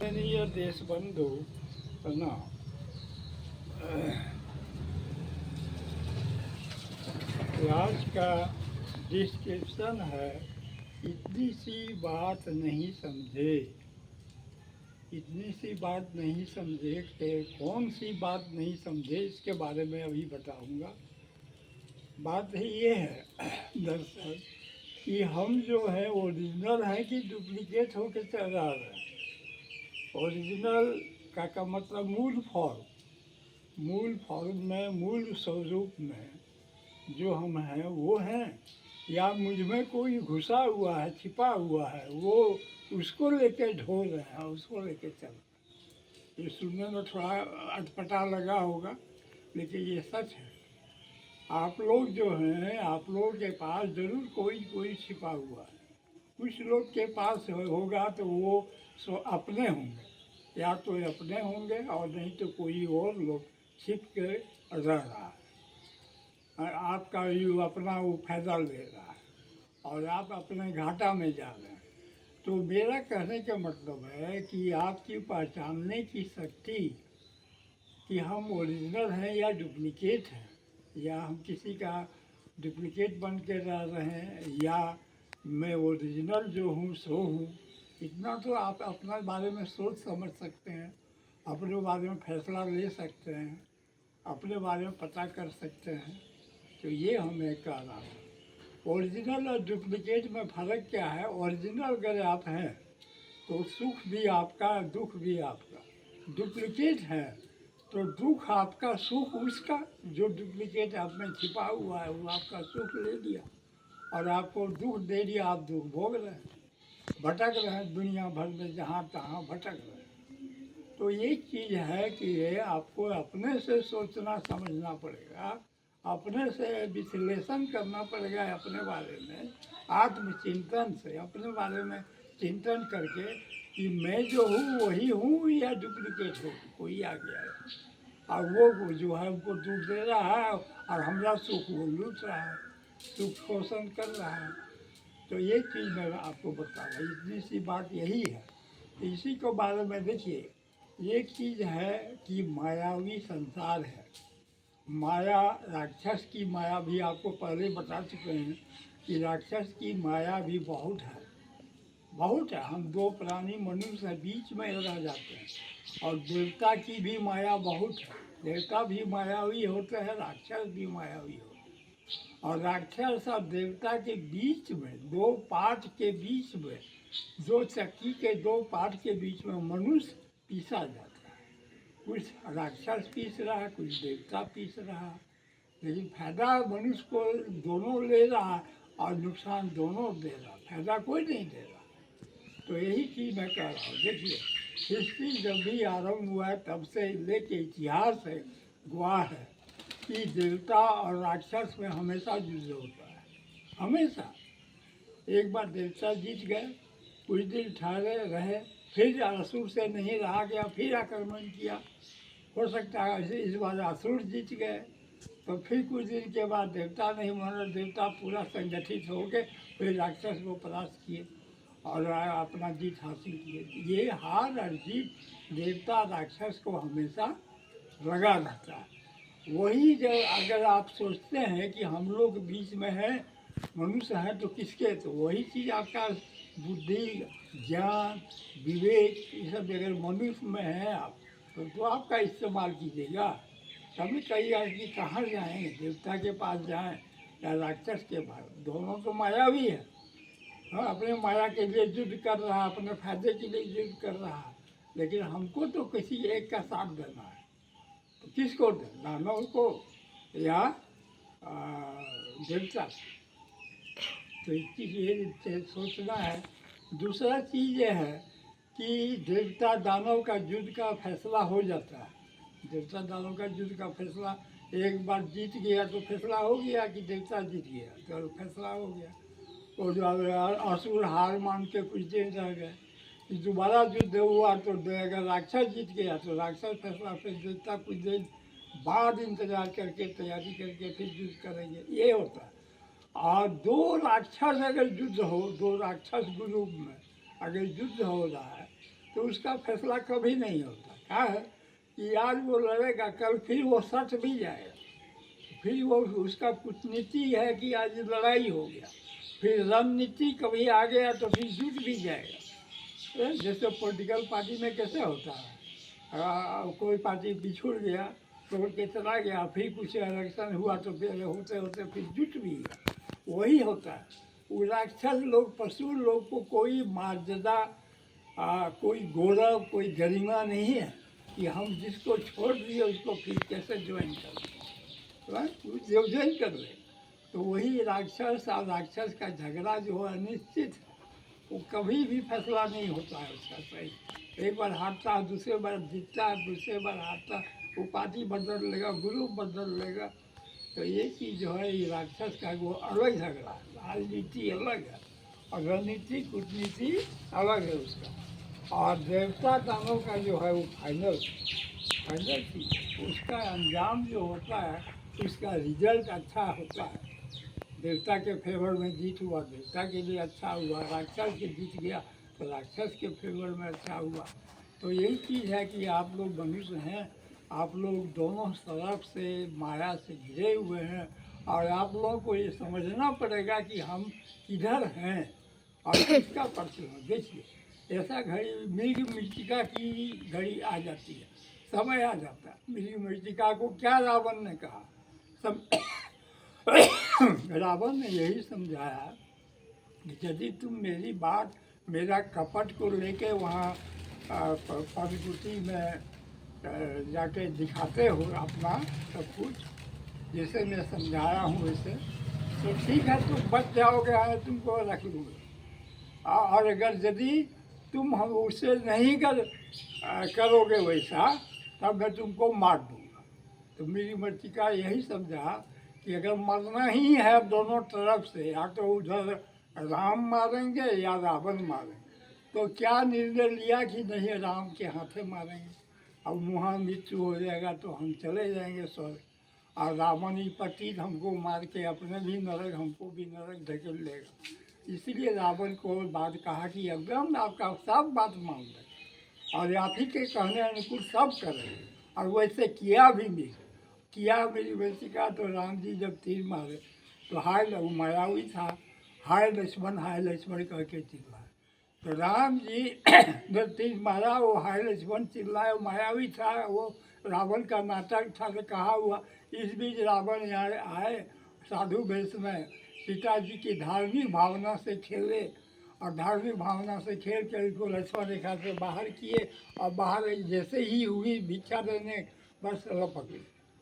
माननीय देश बंधु ना, आज का डिस्क्रिप्शन है, इतनी सी बात नहीं समझे। इतनी सी बात नहीं समझे कि कौन सी बात नहीं समझे, इसके बारे में अभी बताऊंगा। बात ये है दरअसल कि हम जो है ओरिजिनल है कि डुप्लीकेट होकर चल रहा है। ओरिजिनल का मतलब मूल फॉर्म में, मूल स्वरूप में जो हम हैं वो हैं, या मुझ में कोई घुसा हुआ है, छिपा हुआ है, वो उसको लेके ढो रहे हैं, उसको लेके चल रहे हैं। ये सुनने में थोड़ा अटपटा लगा होगा, लेकिन ये सच है। आप लोग जो हैं, आप लोगों के पास जरूर कोई कोई छिपा हुआ है। कुछ लोग के पास होगा तो वो अपने होंगे, या तो अपने होंगे और नहीं तो कोई और लोग छिप के रह रहा है और आपका ये अपना वो फायदा ले रहा है और आप अपने घाटा में जा रहे हैं। तो मेरा कहने का मतलब है कि आपकी पहचानने की शक्ति कि हम ओरिजिनल हैं या डुप्लीकेट हैं, या हम किसी का डुप्लीकेट बन के रह रहे हैं, या मैं ओरिजिनल जो हूँ सो हूँ, इतना तो आप अपने बारे में सोच समझ सकते हैं, अपने बारे में फैसला ले सकते हैं, अपने बारे में पता कर सकते हैं। तो ये हमें कह रहा हूँ। ओरिजिनल और डुप्लीकेट में फ़र्क क्या है? ओरिजिनल अगर आप हैं तो सुख भी आपका, दुख भी आपका। डुप्लीकेट है तो दुख आपका, सुख उसका। जो डुप्लीकेट आप में छिपा हुआ है वो आपका सुख ले लिया और आपको दुख दे दिया, आप दुख भोग रहे हैं, भटक रहे हैं दुनिया भर में, जहाँ तहाँ भटक रहे हैं। तो एक चीज़ है कि ये आपको अपने से सोचना समझना पड़ेगा, अपने से विश्लेषण करना पड़ेगा अपने बारे में, आत्मचिंतन से अपने बारे में चिंतन करके कि मैं जो हूँ वही हूँ या डुप्लीकेट हूँ, कोई आ गया है और वो जो है उनको दुख दे रहा है और हमारा सुख वो लूट रहा है, सुख शोषण कर रहा है। तो ये चीज़ मैं आपको बता रहा हूँ, इतनी सी बात यही है। इसी को बारे में देखिए, एक चीज़ है कि मायावी संसार है। माया, राक्षस की माया भी आपको पहले बता चुके हैं कि राक्षस की माया भी बहुत है, बहुत है। हम दो प्राणी मनुष्य है, बीच में रह जाते हैं। और देवता की भी माया बहुत है, देवता भी मायावी होते हैं, राक्षस भी मायावी होते हैं। और राक्षस और देवता के बीच में, दो पाठ के बीच में, दो चक्की के दो पाठ के बीच में मनुष्य पीसा जाता है। कुछ राक्षस पीस रहा है, कुछ देवता पीस रहा है, लेकिन फायदा मनुष्य को दोनों ले रहा है और नुकसान दोनों दे रहा, फायदा कोई नहीं दे रहा। तो यही चीज़ मैं कह रहा हूँ। देखिए, सृष्टि जब भी आरंभ हुआ है तब से लेके इतिहास है, गवाह है कि देवता और राक्षस में हमेशा युद्ध होता है, हमेशा। एक बार देवता जीत गए, कुछ दिन ठहरे रहे, फिर असुर से नहीं रहा गया, फिर आक्रमण किया। हो सकता है ऐसे इस बार असुर जीत गए, तो फिर कुछ दिन के बाद देवता नहीं माना, देवता पूरा संगठित हो गए, फिर राक्षस को परास्त किए और अपना जीत हासिल किए। ये हार और जीत देवता राक्षस को हमेशा लगा रहता है। वही जब अगर आप सोचते हैं कि हम लोग बीच में हैं, मनुष्य हैं, तो किसके, तो वही चीज़ आपका बुद्धि, ज्ञान, विवेक, ये सब अगर मनुष्य में है आप, तो आपका इस्तेमाल कीजिएगा। कभी कहिएगा कि कहाँ जाएँ, देवता के पास जाएँ या राक्षस के पास, दोनों तो मायावी है। हाँ, अपने माया के लिए युद्ध कर रहा है, अपने फायदे के लिए युद्ध कर रहा है, लेकिन हमको तो किसी एक का साथ देना है। तो किसको दे, दानव को या देवता? तो एक चीज़ ये सोचना है। दूसरा चीज़ ये है कि देवता दानव का युद्ध का फैसला हो जाता है। देवता दानव का युद्ध का फैसला एक बार जीत गया तो फैसला हो गया कि देवता जीत गया, तो फैसला हो गया। और जो असुर हार मान के कुछ दिन रह गए, दोबारा युद्ध हुआ तो अगर राक्षस जीत गया तो राक्षस फैसला, फिर देवता कुछ दिन बाद इंतजार करके, तैयारी करके फिर युद्ध करेंगे, ये होता है। और दो राक्षस अगर युद्ध हो, दो राक्षस ग्रुप में अगर युद्ध हो रहा है, तो उसका फैसला कभी नहीं होता। क्या है कि आज वो लड़ेगा, कल फिर वो सट भी जाएगा, फिर वो उसका कूटनीति है कि आज लड़ाई हो गया, फिर रणनीति कभी आ गया तो फिर जुट भी जाएगा। जैसे पॉलिटिकल पार्टी में कैसे होता है, कोई पार्टी बिछुड़ गया, तोड़ के चला गया, फिर कुछ इलेक्शन हुआ तो फिर होते होते फिर जुट भी गया, वही होता है। वो राक्षस लोग, पशु लोग को कोई मर्यादा, कोई गौरव, कोई गरिमा नहीं है कि हम जिसको छोड़ दिए उसको फिर कैसे ज्वाइन कर लें, वो ज्वाइन कर ले। तो वही राक्षस और राक्षस का झगड़ा जो है अनिश्चित है, वो कभी भी फैसला नहीं होता है उसका सही। एक बार हारता है, दूसरे बार जीतता है, दूसरे बार हारता है, वो पार्टी बदल लेगा, ग्रुप बदल लेगा। तो ये चीज़ जो है, ये राक्षस का वो अलग झगड़ा है, राजनीति अलग है और रणनीति कूटनीति अलग है उसका। और देवता दानव का जो है वो फाइनल फाइनल चीज़, उसका अंजाम जो होता है, उसका रिजल्ट अच्छा होता है। देवता के फेवर में जीत हुआ, देवता के लिए अच्छा हुआ, राक्षस के जीत गया तो राक्षस के फेवर में अच्छा हुआ। तो यही चीज़ है कि आप लोग मनुष्य हैं, आप लोग दोनों तरफ से माया से घिरे हुए हैं, और आप लोगों को ये समझना पड़ेगा कि हम किधर हैं और किसका पक्ष में। देखिए, ऐसा घड़ी मृग मृतिका की घड़ी आ जाती है, समय आ जाता है। मृग मृतिका को क्या रावण ने कहा, रावण ने यही समझाया कि यदि तुम मेरी बात, मेरा कपट को लेके वहाँ पदकुटी में जाके दिखाते हो अपना सब कुछ, जैसे मैं समझाया हूँ वैसे, तो ठीक है, तुम बच जाओगे, है तुमको रख लूँगा। और अगर यदि तुम हम उससे नहीं करोगे वैसा, तब मैं तुमको मार दूँगा। तो मेरी मर्तिका यही समझा कि अगर मरना ही है दोनों तरफ से, या तो उधर राम मारेंगे या रावण मारेंगे, तो क्या निर्णय लिया कि नहीं राम के हाथे मारेंगे। अब वहाँ मृत्यु हो जाएगा तो हम चले जाएंगे स्वर्ग, और रावण ही पतित हमको मार के अपने भी नरक, हमको भी नरक ढकेल लेगा। इसीलिए रावण को बात कहा कि एकदम आपका सब बात मान ले और आप ही के कहने अनुकूल सब करें, और वैसे किया भी नहीं। किया मेरी बेटी का, तो राम जी जब तीर मारे तो हाय वो मायावी था, हाय लक्ष्मण कह के चिल्लाए। तो राम जी जब तीर मारा, वो हाय लक्ष्मण चिल्लाए, वो मायावी था, वो रावण का नाटक था। तो कहा हुआ, इस बीच रावण यहाँ आए साधु वेश में, सीता जी की धार्मिक भावना से खेले, और धार्मिक भावना से खेल कर इसको लक्ष्मण रेखा से बाहर किए, और बाहर जैसे ही हुई भिक्षा देने, बस लपक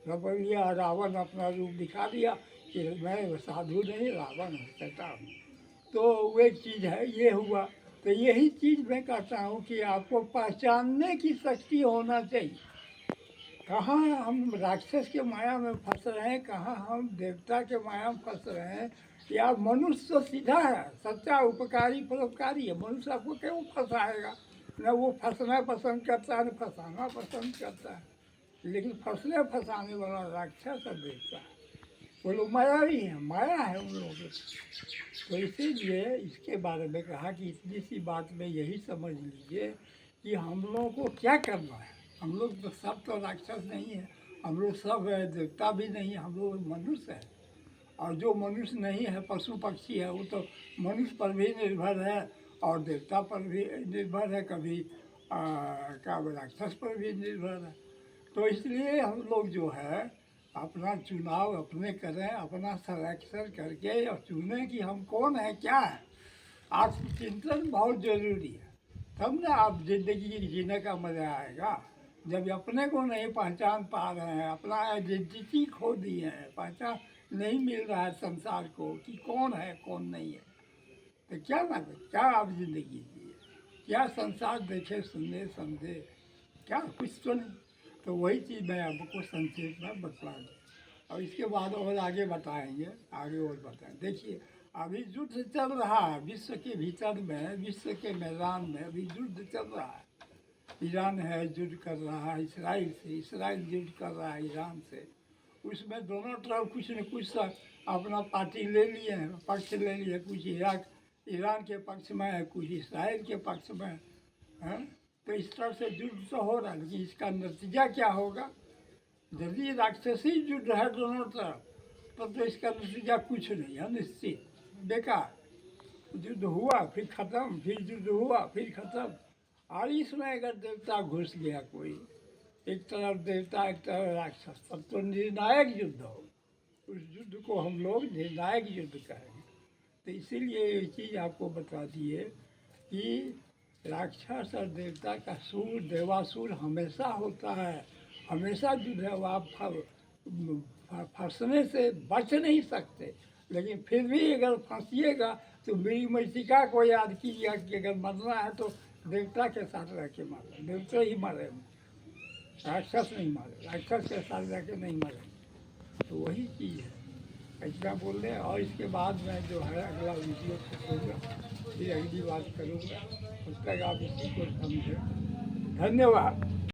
लिया, रावण अपना रूप दिखा दिया कि मैं साधु नहीं, रावण कहता हूँ। तो वो चीज़ है, ये हुआ। तो यही चीज़ मैं कहता हूँ कि आपको पहचानने की शक्ति होना चाहिए, कहाँ हम राक्षस के माया में फंस रहे हैं, कहाँ हम देवता के माया में फंस रहे हैं। या मनुष्य तो सीधा है, सच्चा उपकारी परोपकारी है। मनुष्य आपको क्यों फंसाएगा, न वो फंसना पसंद करता है, न फंसाना पसंद करता है। लेकिन फंसने फंसाने वाला राक्षस और देवता है, वो लोग माया ही है, माया है उन लोगों की। तो इसीलिए इसके बारे में कहा कि इतनी सी बात में यही समझ लीजिए कि हम लोगों को क्या करना है। हम लोग तो सब तो राक्षस नहीं है, हम लोग सब देवता भी नहीं है, हम लोग मनुष्य है। और जो मनुष्य नहीं है, पशु पक्षी है, वो तो मनुष्य पर भी निर्भर है और देवता पर भी निर्भर है, कभी क्या राक्षस पर भी निर्भर है। तो इसलिए हम लोग जो है अपना चुनाव अपने करें, अपना सिलेक्शन करके और चुनें कि हम कौन है, क्या है। आत्मचिंतन बहुत ज़रूरी है, तब ना आप जिंदगी जीने का मज़ा आएगा। जब अपने को नहीं पहचान पा रहे हैं, अपना आइडेंटिटी खो दिए हैं, पहचान नहीं मिल रहा है संसार को कि कौन है कौन नहीं है, तो क्या मतलब, क्या आप जिंदगी जिए, क्या संसार देखे सुने समझे, क्या कुछ तो नहीं। तो वही चीज़ मैं आपको संक्षेप में बतला दूँ, और इसके बाद और आगे बताएंगे, आगे और बताएं। देखिए, अभी युद्ध चल रहा है विश्व के भीतर में, विश्व के मैदान में अभी युद्ध चल रहा है। ईरान है युद्ध कर रहा है इसराइल से, इसराइल युद्ध कर रहा है ईरान से। उसमें दोनों तरफ कुछ न कुछ अपना पार्टी ले लिए हैं, पक्ष ले लिए। कुछ ईरान के पक्ष में है, कुछ इसराइल के पक्ष में है। तो इस तरह से युद्ध तो हो रहा है, लेकिन इसका नतीजा क्या होगा? यदि राक्षसी युद्ध है दोनों तरफ, तब तो इसका नतीजा कुछ नहीं है, निश्चित बेकार। युद्ध हुआ फिर खत्म, फिर युद्ध हुआ फिर खत्म। और इसमें अगर देवता घुस गया कोई, एक तरफ देवता एक तरफ राक्षस, तब तो निर्णायक युद्ध हो। उस युद्ध को हम लोग निर्णायक युद्ध कहेंगे। तो इसीलिए ये चीज़ आपको बता दिए कि राक्षस और देवता का सूर, देवासुर हमेशा होता है, हमेशा युद्ध है। वो आप फंसने से बच नहीं सकते, लेकिन फिर भी अगर फंसिएगा तो मेरी मृतिका को याद कीजिएगा कि अगर मरना है तो देवता के साथ रह के मारे, देवता ही मारे, राक्षस नहीं मारे, राक्षस के साथ रह के नहीं मारे। तो वही चीज़ है, ऐसा बोल रहे हैं। और इसके बाद मैं जो है अगला वीडियो करूँगा, फिर अगली बात करूँगा। तब तक आप इसी को समझें। धन्यवाद।